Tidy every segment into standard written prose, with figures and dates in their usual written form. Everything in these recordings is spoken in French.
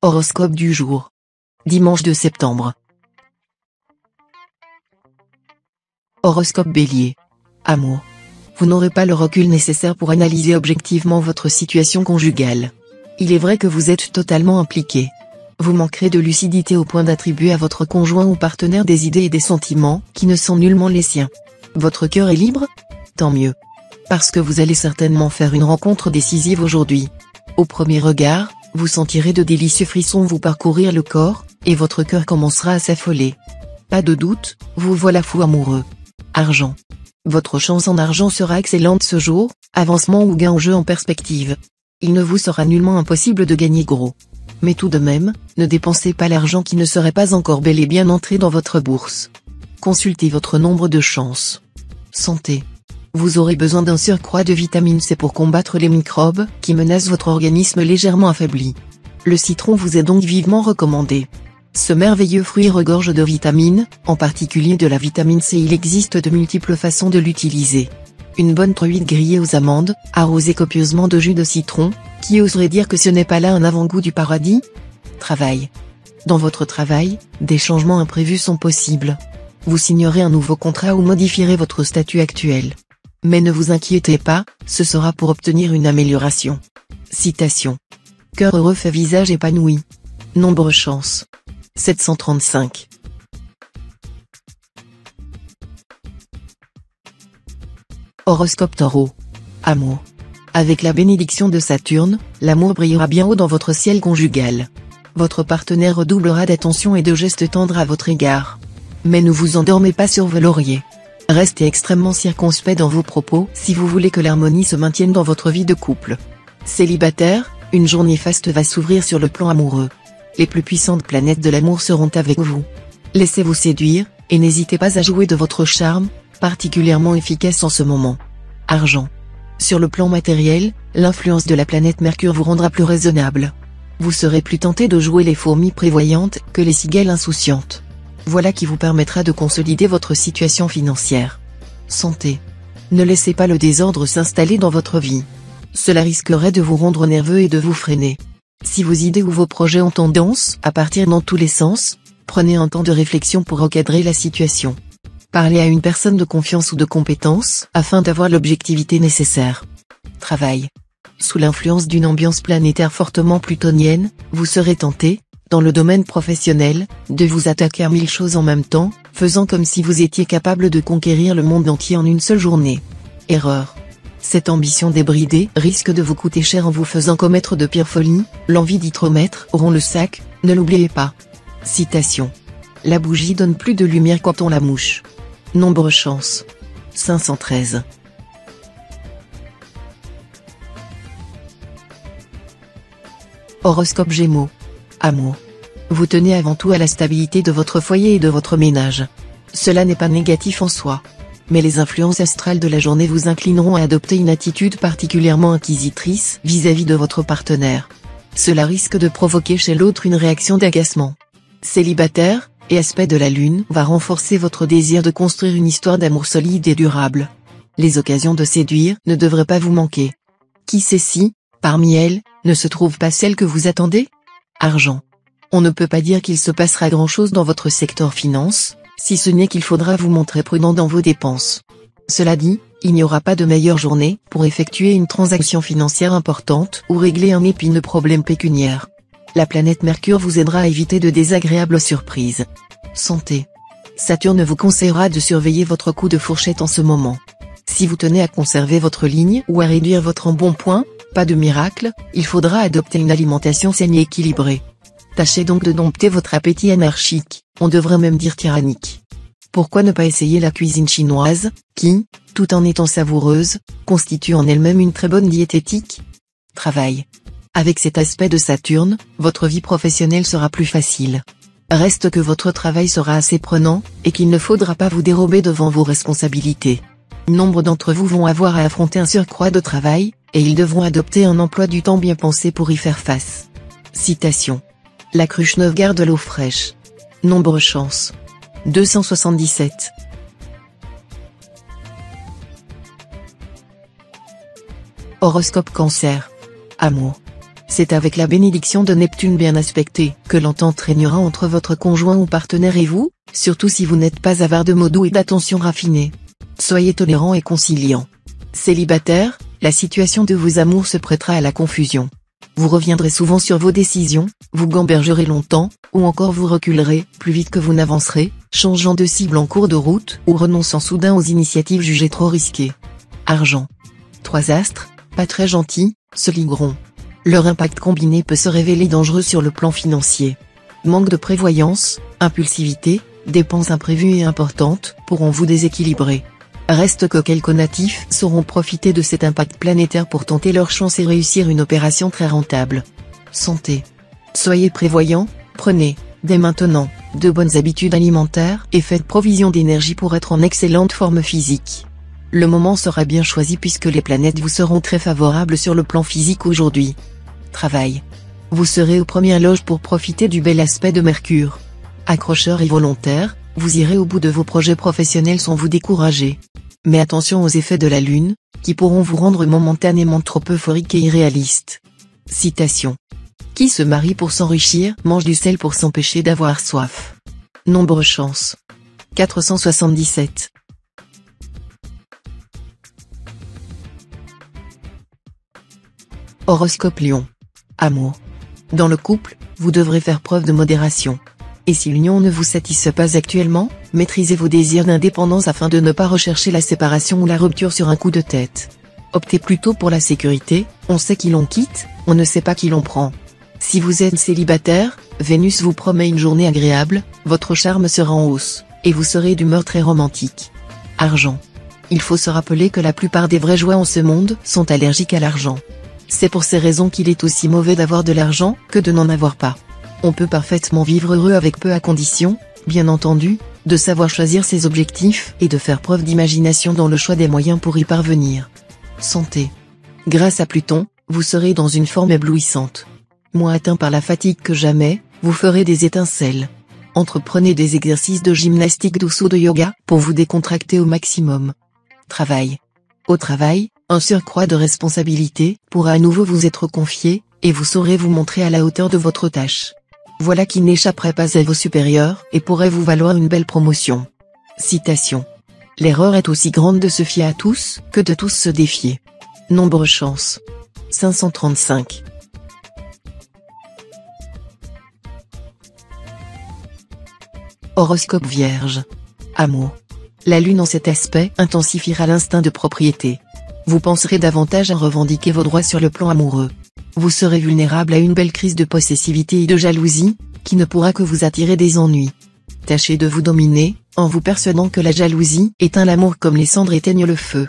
Horoscope du jour. Dimanche 2 septembre. Horoscope Bélier. Amour. Vous n'aurez pas le recul nécessaire pour analyser objectivement votre situation conjugale. Il est vrai que vous êtes totalement impliqué. Vous manquerez de lucidité au point d'attribuer à votre conjoint ou partenaire des idées et des sentiments qui ne sont nullement les siens. Votre cœur est libre? Tant mieux. Parce que vous allez certainement faire une rencontre décisive aujourd'hui. Au premier regard, vous sentirez de délicieux frissons vous parcourir le corps, et votre cœur commencera à s'affoler. Pas de doute, vous voilà fou amoureux. Argent. Votre chance en argent sera excellente ce jour, avancement ou gain au jeu en perspective. Il ne vous sera nullement impossible de gagner gros. Mais tout de même, ne dépensez pas l'argent qui ne serait pas encore bel et bien entré dans votre bourse. Consultez votre nombre de chances. Santé. Vous aurez besoin d'un surcroît de vitamine C pour combattre les microbes qui menacent votre organisme légèrement affaibli. Le citron vous est donc vivement recommandé. Ce merveilleux fruit regorge de vitamines, en particulier de la vitamine C. Il existe de multiples façons de l'utiliser. Une bonne truite grillée aux amandes, arrosée copieusement de jus de citron, qui oserait dire que ce n'est pas là un avant-goût du paradis? Travail. Dans votre travail, des changements imprévus sont possibles. Vous signerez un nouveau contrat ou modifierez votre statut actuel. Mais ne vous inquiétez pas, ce sera pour obtenir une amélioration. Citation. Cœur heureux fait visage épanoui. Nombre chance. 735. Horoscope Taureau. Amour. Avec la bénédiction de Saturne, l'amour brillera bien haut dans votre ciel conjugal. Votre partenaire redoublera d'attention et de gestes tendres à votre égard. Mais ne vous endormez pas sur vos lauriers. Restez extrêmement circonspect dans vos propos si vous voulez que l'harmonie se maintienne dans votre vie de couple. Célibataire, une journée faste va s'ouvrir sur le plan amoureux. Les plus puissantes planètes de l'amour seront avec vous. Laissez-vous séduire, et n'hésitez pas à jouer de votre charme, particulièrement efficace en ce moment. Argent. Sur le plan matériel, l'influence de la planète Mercure vous rendra plus raisonnable. Vous serez plus tenté de jouer les fourmis prévoyantes que les cigales insouciantes. Voilà qui vous permettra de consolider votre situation financière. Santé. Ne laissez pas le désordre s'installer dans votre vie. Cela risquerait de vous rendre nerveux et de vous freiner. Si vos idées ou vos projets ont tendance à partir dans tous les sens, prenez un temps de réflexion pour recadrer la situation. Parlez à une personne de confiance ou de compétence afin d'avoir l'objectivité nécessaire. Travail. Sous l'influence d'une ambiance planétaire fortement plutonienne, vous serez tenté, dans le domaine professionnel, de vous attaquer à 1000 choses en même temps, faisant comme si vous étiez capable de conquérir le monde entier en une seule journée. Erreur. Cette ambition débridée risque de vous coûter cher en vous faisant commettre de pires folies, l'envie d'y trop mettre auront le sac, ne l'oubliez pas. Citation. La bougie donne plus de lumière quand on la mouche. Nombre chance. 513. Horoscope Gémeaux. Amour. Vous tenez avant tout à la stabilité de votre foyer et de votre ménage. Cela n'est pas négatif en soi. Mais les influences astrales de la journée vous inclineront à adopter une attitude particulièrement inquisitrice vis-à-vis de votre partenaire. Cela risque de provoquer chez l'autre une réaction d'agacement. Célibataire, et aspect de la lune va renforcer votre désir de construire une histoire d'amour solide et durable. Les occasions de séduire ne devraient pas vous manquer. Qui sait si, parmi elles, ne se trouve pas celle que vous attendez? Argent. On ne peut pas dire qu'il se passera grand-chose dans votre secteur finance, si ce n'est qu'il faudra vous montrer prudent dans vos dépenses. Cela dit, il n'y aura pas de meilleure journée pour effectuer une transaction financière importante ou régler un épineux problème pécuniaire. La planète Mercure vous aidera à éviter de désagréables surprises. Santé. Saturne vous conseillera de surveiller votre coup de fourchette en ce moment. Si vous tenez à conserver votre ligne ou à réduire votre embonpoint, pas de miracle, il faudra adopter une alimentation saine et équilibrée. Tâchez donc de dompter votre appétit anarchique, on devrait même dire tyrannique. Pourquoi ne pas essayer la cuisine chinoise, qui, tout en étant savoureuse, constitue en elle-même une très bonne diététique? Travail. Avec cet aspect de Saturne, votre vie professionnelle sera plus facile. Reste que votre travail sera assez prenant, et qu'il ne faudra pas vous dérober devant vos responsabilités. Nombre d'entre vous vont avoir à affronter un surcroît de travail, et ils devront adopter un emploi du temps bien pensé pour y faire face. Citation. La cruche neuve garde l'eau fraîche. Nombre chance. 277. Horoscope Cancer. Amour. C'est avec la bénédiction de Neptune bien aspectée que l'entente régnera entre votre conjoint ou partenaire et vous, surtout si vous n'êtes pas avare de mots doux et d'attention raffinée. Soyez tolérant et conciliant. Célibataire, la situation de vos amours se prêtera à la confusion. Vous reviendrez souvent sur vos décisions, vous gambergerez longtemps, ou encore vous reculerez plus vite que vous n'avancerez, changeant de cible en cours de route ou renonçant soudain aux initiatives jugées trop risquées. Argent. 3 astres, pas très gentils, se ligueront. Leur impact combiné peut se révéler dangereux sur le plan financier. Manque de prévoyance, impulsivité, dépenses imprévues et importantes pourront vous déséquilibrer. Reste que quelques natifs sauront profiter de cet impact planétaire pour tenter leur chance et réussir une opération très rentable. Santé. Soyez prévoyant, prenez, dès maintenant, de bonnes habitudes alimentaires et faites provision d'énergie pour être en excellente forme physique. Le moment sera bien choisi puisque les planètes vous seront très favorables sur le plan physique aujourd'hui. Travail. Vous serez aux premières loges pour profiter du bel aspect de Mercure. Accrocheur et volontaire, vous irez au bout de vos projets professionnels sans vous décourager. Mais attention aux effets de la Lune, qui pourront vous rendre momentanément trop euphorique et irréaliste. Citation. Qui se marie pour s'enrichir mange du sel pour s'empêcher d'avoir soif. Nombre chance. 477. Horoscope Lion. Amour. Dans le couple, vous devrez faire preuve de modération. Et si l'union ne vous satisfait pas actuellement, maîtrisez vos désirs d'indépendance afin de ne pas rechercher la séparation ou la rupture sur un coup de tête. Optez plutôt pour la sécurité, on sait qui l'on quitte, on ne sait pas qui l'on prend. Si vous êtes célibataire, Vénus vous promet une journée agréable, votre charme sera en hausse, et vous serez d'humeur très romantique. Argent. Il faut se rappeler que la plupart des vrais joies en ce monde sont allergiques à l'argent. C'est pour ces raisons qu'il est aussi mauvais d'avoir de l'argent que de n'en avoir pas. On peut parfaitement vivre heureux avec peu à condition, bien entendu, de savoir choisir ses objectifs et de faire preuve d'imagination dans le choix des moyens pour y parvenir. Santé. Grâce à Pluton, vous serez dans une forme éblouissante. Moins atteint par la fatigue que jamais, vous ferez des étincelles. Entreprenez des exercices de gymnastique douce ou de yoga pour vous décontracter au maximum. Travail. Au travail, un surcroît de responsabilité pourra à nouveau vous être confié, et vous saurez vous montrer à la hauteur de votre tâche. Voilà qui n'échapperait pas à vos supérieurs et pourrait vous valoir une belle promotion. Citation. L'erreur est aussi grande de se fier à tous que de tous se défier. Nombre chance. 535. Horoscope Vierge. Amour. La Lune en cet aspect intensifiera l'instinct de propriété. Vous penserez davantage à revendiquer vos droits sur le plan amoureux. Vous serez vulnérable à une belle crise de possessivité et de jalousie, qui ne pourra que vous attirer des ennuis. Tâchez de vous dominer, en vous persuadant que la jalousie éteint l'amour comme les cendres éteignent le feu.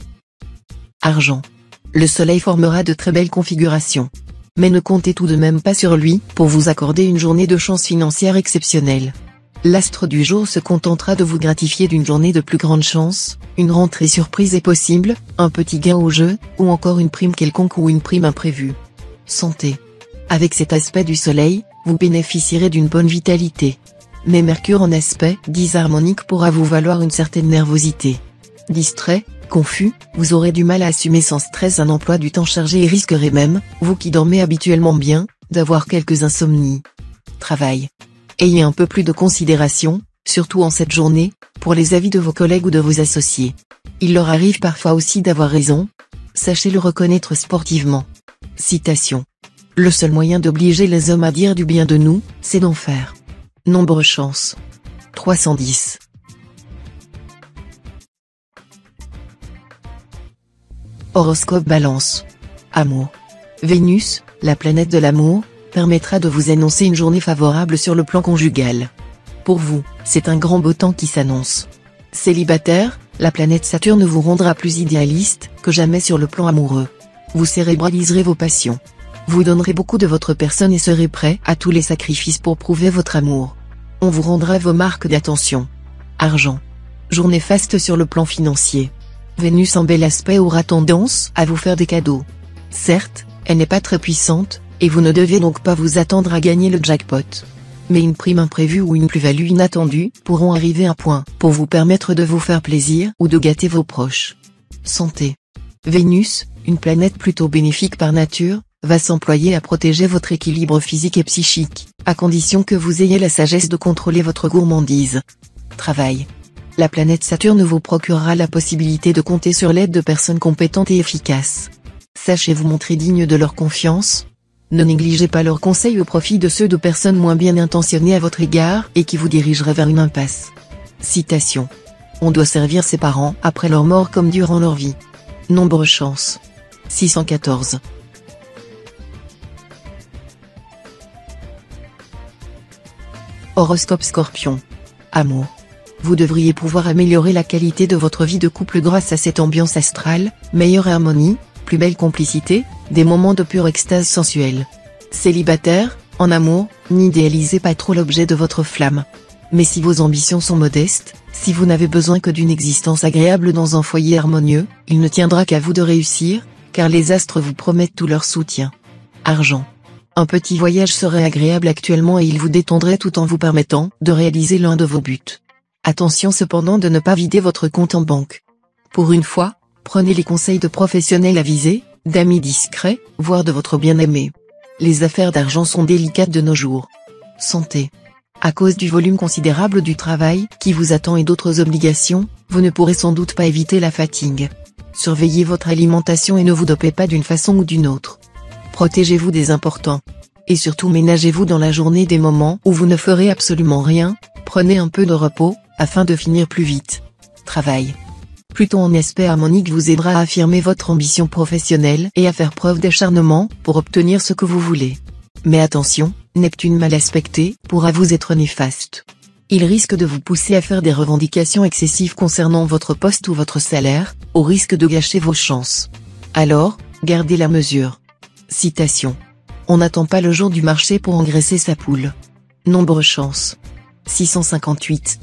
Argent. Le soleil formera de très belles configurations. Mais ne comptez tout de même pas sur lui pour vous accorder une journée de chance financière exceptionnelle. L'astre du jour se contentera de vous gratifier d'une journée de plus grande chance, une rentrée surprise est possible, un petit gain au jeu, ou encore une prime quelconque ou une prime imprévue. Santé. Avec cet aspect du soleil, vous bénéficierez d'une bonne vitalité. Mais Mercure en aspect disharmonique pourra vous valoir une certaine nervosité. Distrait, confus, vous aurez du mal à assumer sans stress un emploi du temps chargé et risquerez même, vous qui dormez habituellement bien, d'avoir quelques insomnies. Travail. Ayez un peu plus de considération, surtout en cette journée, pour les avis de vos collègues ou de vos associés. Il leur arrive parfois aussi d'avoir raison. Sachez le reconnaître sportivement. Citation. Le seul moyen d'obliger les hommes à dire du bien de nous, c'est d'en faire. Nombre chance. 310. Horoscope Balance. Amour. Vénus, la planète de l'amour, permettra de vous annoncer une journée favorable sur le plan conjugal. Pour vous, c'est un grand beau temps qui s'annonce. Célibataire, la planète Saturne vous rendra plus idéaliste que jamais sur le plan amoureux. Vous cérébraliserez vos passions. Vous donnerez beaucoup de votre personne et serez prêt à tous les sacrifices pour prouver votre amour. On vous rendra vos marques d'attention. Argent. Journée faste sur le plan financier. Vénus en bel aspect aura tendance à vous faire des cadeaux. Certes, elle n'est pas très puissante, et vous ne devez donc pas vous attendre à gagner le jackpot. Mais une prime imprévue ou une plus-value inattendue pourront arriver à point pour vous permettre de vous faire plaisir ou de gâter vos proches. Santé. Vénus, une planète plutôt bénéfique par nature, va s'employer à protéger votre équilibre physique et psychique, à condition que vous ayez la sagesse de contrôler votre gourmandise. Travail. La planète Saturne vous procurera la possibilité de compter sur l'aide de personnes compétentes et efficaces. Sachez vous montrer digne de leur confiance. Ne négligez pas leurs conseils au profit de ceux de personnes moins bien intentionnées à votre égard et qui vous dirigeraient vers une impasse. Citation. On doit servir ses parents après leur mort comme durant leur vie. Nombre chance. 614. Horoscope Scorpion. Amour. Vous devriez pouvoir améliorer la qualité de votre vie de couple grâce à cette ambiance astrale, meilleure harmonie, plus belle complicité, des moments de pure extase sensuelle. Célibataire, en amour, n'idéalisez pas trop l'objet de votre flamme. Mais si vos ambitions sont modestes, si vous n'avez besoin que d'une existence agréable dans un foyer harmonieux, il ne tiendra qu'à vous de réussir, car les astres vous promettent tout leur soutien. Argent. Un petit voyage serait agréable actuellement et il vous détendrait tout en vous permettant de réaliser l'un de vos buts. Attention cependant de ne pas vider votre compte en banque. Pour une fois, prenez les conseils de professionnels avisés, d'amis discrets, voire de votre bien-aimé. Les affaires d'argent sont délicates de nos jours. Santé. À cause du volume considérable du travail qui vous attend et d'autres obligations, vous ne pourrez sans doute pas éviter la fatigue. Surveillez votre alimentation et ne vous dopez pas d'une façon ou d'une autre. Protégez-vous des importants. Et surtout ménagez-vous dans la journée des moments où vous ne ferez absolument rien, prenez un peu de repos, afin de finir plus vite. Travail. Pluton en aspect harmonique vous aidera à affirmer votre ambition professionnelle et à faire preuve d'acharnement pour obtenir ce que vous voulez. Mais attention, Neptune mal aspecté pourra vous être néfaste. Il risque de vous pousser à faire des revendications excessives concernant votre poste ou votre salaire, au risque de gâcher vos chances. Alors, gardez la mesure. Citation. On n'attend pas le jour du marché pour engraisser sa poule. Nombre chance. 658.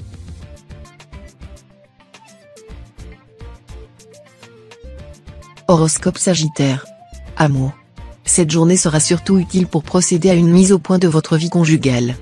Horoscope Sagittaire. Amour. Cette journée sera surtout utile pour procéder à une mise au point de votre vie conjugale.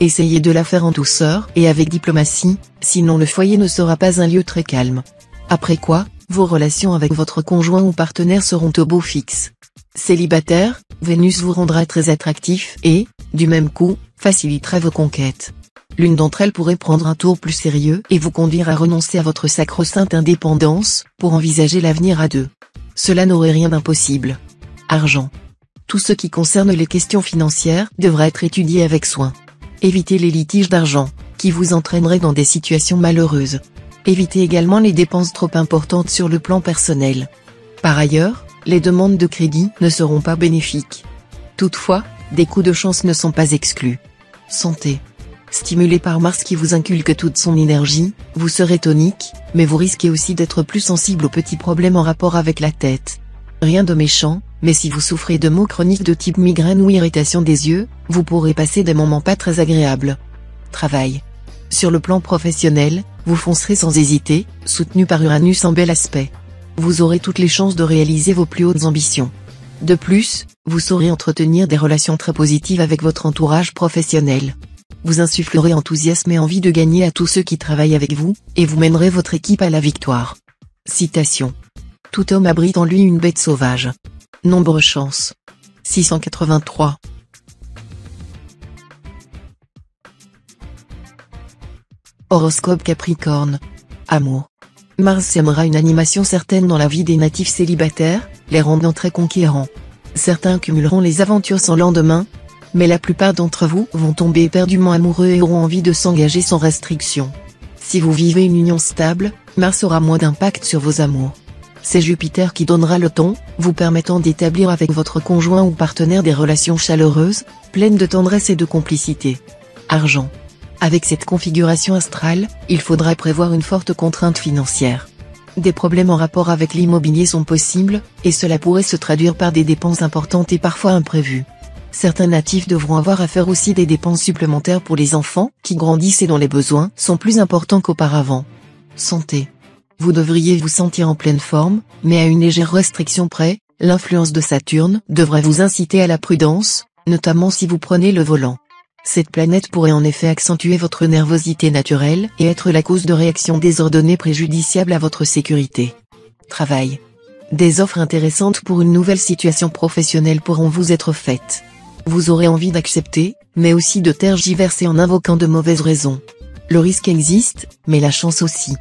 Essayez de la faire en douceur et avec diplomatie, sinon le foyer ne sera pas un lieu très calme. Après quoi, vos relations avec votre conjoint ou partenaire seront au beau fixe. Célibataire, Vénus vous rendra très attractif et, du même coup, facilitera vos conquêtes. L'une d'entre elles pourrait prendre un tour plus sérieux et vous conduire à renoncer à votre sacro-sainte indépendance, pour envisager l'avenir à deux. Cela n'aurait rien d'impossible. Argent. Tout ce qui concerne les questions financières devra être étudié avec soin. Évitez les litiges d'argent, qui vous entraîneraient dans des situations malheureuses. Évitez également les dépenses trop importantes sur le plan personnel. Par ailleurs, les demandes de crédit ne seront pas bénéfiques. Toutefois, des coups de chance ne sont pas exclus. Santé. Stimulé par Mars qui vous inculque toute son énergie, vous serez tonique, mais vous risquez aussi d'être plus sensible aux petits problèmes en rapport avec la tête. Rien de méchant, mais si vous souffrez de maux chroniques de type migraine ou irritation des yeux, vous pourrez passer des moments pas très agréables. Travail. Sur le plan professionnel, vous foncerez sans hésiter, soutenu par Uranus en bel aspect. Vous aurez toutes les chances de réaliser vos plus hautes ambitions. De plus, vous saurez entretenir des relations très positives avec votre entourage professionnel. Vous insufflerez enthousiasme et envie de gagner à tous ceux qui travaillent avec vous, et vous mènerez votre équipe à la victoire. Citation. Tout homme abrite en lui une bête sauvage. Nombre chance. 683. Horoscope Capricorne. Amour. Mars sèmera une animation certaine dans la vie des natifs célibataires, les rendant très conquérants. Certains cumuleront les aventures sans lendemain, mais la plupart d'entre vous vont tomber éperdument amoureux et auront envie de s'engager sans restriction. Si vous vivez une union stable, Mars aura moins d'impact sur vos amours. C'est Jupiter qui donnera le ton, vous permettant d'établir avec votre conjoint ou partenaire des relations chaleureuses, pleines de tendresse et de complicité. Argent. Avec cette configuration astrale, il faudra prévoir une forte contrainte financière. Des problèmes en rapport avec l'immobilier sont possibles, et cela pourrait se traduire par des dépenses importantes et parfois imprévues. Certains natifs devront avoir à faire aussi des dépenses supplémentaires pour les enfants, qui grandissent et dont les besoins sont plus importants qu'auparavant. Santé. Vous devriez vous sentir en pleine forme, mais à une légère restriction près, l'influence de Saturne devrait vous inciter à la prudence, notamment si vous prenez le volant. Cette planète pourrait en effet accentuer votre nervosité naturelle et être la cause de réactions désordonnées préjudiciables à votre sécurité. Travail. Des offres intéressantes pour une nouvelle situation professionnelle pourront vous être faites. Vous aurez envie d'accepter, mais aussi de tergiverser en invoquant de mauvaises raisons. Le risque existe, mais la chance aussi.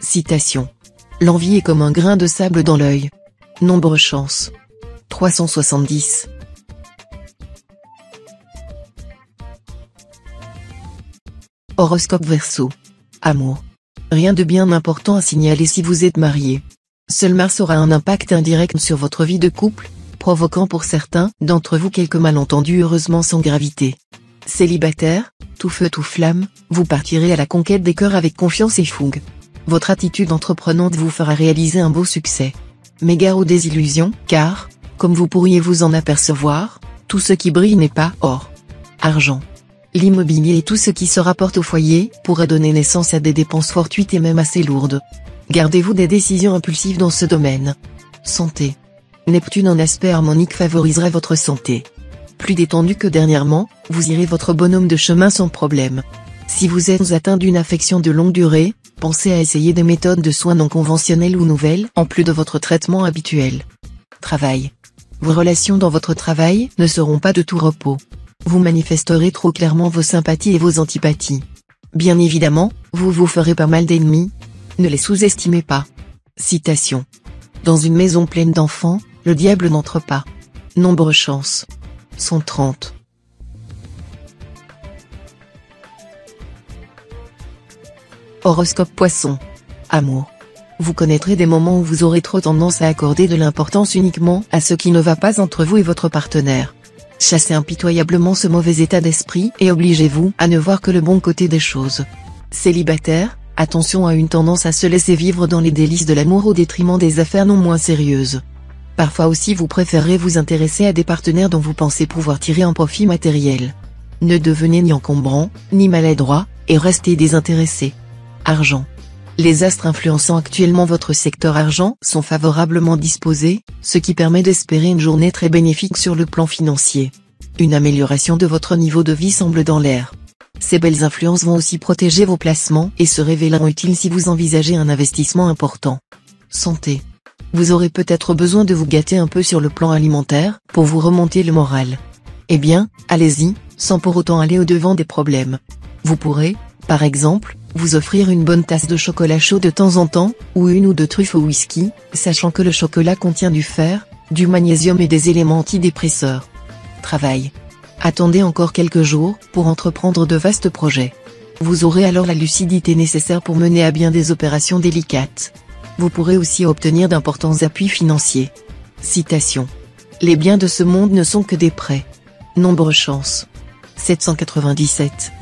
Citation. L'envie est comme un grain de sable dans l'œil. Nombre chance. 370. Horoscope Verseau. Amour. Rien de bien important à signaler si vous êtes marié. Seul Mars aura un impact indirect sur votre vie de couple, provoquant pour certains d'entre vous quelques malentendus heureusement sans gravité. Célibataire, tout feu tout flamme, vous partirez à la conquête des cœurs avec confiance et fougue. Votre attitude entreprenante vous fera réaliser un beau succès. Mais gare aux désillusions, car, comme vous pourriez vous en apercevoir, tout ce qui brille n'est pas or. Argent. L'immobilier et tout ce qui se rapporte au foyer pourrait donner naissance à des dépenses fortuites et même assez lourdes. Gardez-vous des décisions impulsives dans ce domaine. Santé. Neptune en aspect harmonique favorisera votre santé. Plus détendu que dernièrement, vous irez votre bonhomme de chemin sans problème. Si vous êtes atteint d'une affection de longue durée, pensez à essayer des méthodes de soins non conventionnelles ou nouvelles en plus de votre traitement habituel. Travail. Vos relations dans votre travail ne seront pas de tout repos. Vous manifesterez trop clairement vos sympathies et vos antipathies. Bien évidemment, vous vous ferez pas mal d'ennemis. Ne les sous-estimez pas. Citation. Dans une maison pleine d'enfants, le diable n'entre pas. Nombre chance. 130. Horoscope Poisson. Amour. Vous connaîtrez des moments où vous aurez trop tendance à accorder de l'importance uniquement à ce qui ne va pas entre vous et votre partenaire. Chassez impitoyablement ce mauvais état d'esprit et obligez-vous à ne voir que le bon côté des choses. Célibataire, attention à une tendance à se laisser vivre dans les délices de l'amour au détriment des affaires non moins sérieuses. Parfois aussi vous préférez vous intéresser à des partenaires dont vous pensez pouvoir tirer un profit matériel. Ne devenez ni encombrant, ni maladroit, et restez désintéressé. Argent. Les astres influençant actuellement votre secteur argent sont favorablement disposés, ce qui permet d'espérer une journée très bénéfique sur le plan financier. Une amélioration de votre niveau de vie semble dans l'air. Ces belles influences vont aussi protéger vos placements et se révéleront utiles si vous envisagez un investissement important. Santé. Vous aurez peut-être besoin de vous gâter un peu sur le plan alimentaire, pour vous remonter le moral. Eh bien, allez-y, sans pour autant aller au-devant des problèmes. Vous pourrez, par exemple, vous offrir une bonne tasse de chocolat chaud de temps en temps, ou une ou deux truffes au whisky, sachant que le chocolat contient du fer, du magnésium et des éléments antidépresseurs. Travail. Attendez encore quelques jours pour entreprendre de vastes projets. Vous aurez alors la lucidité nécessaire pour mener à bien des opérations délicates. Vous pourrez aussi obtenir d'importants appuis financiers. Citation. Les biens de ce monde ne sont que des prêts. Nombre chance. 797.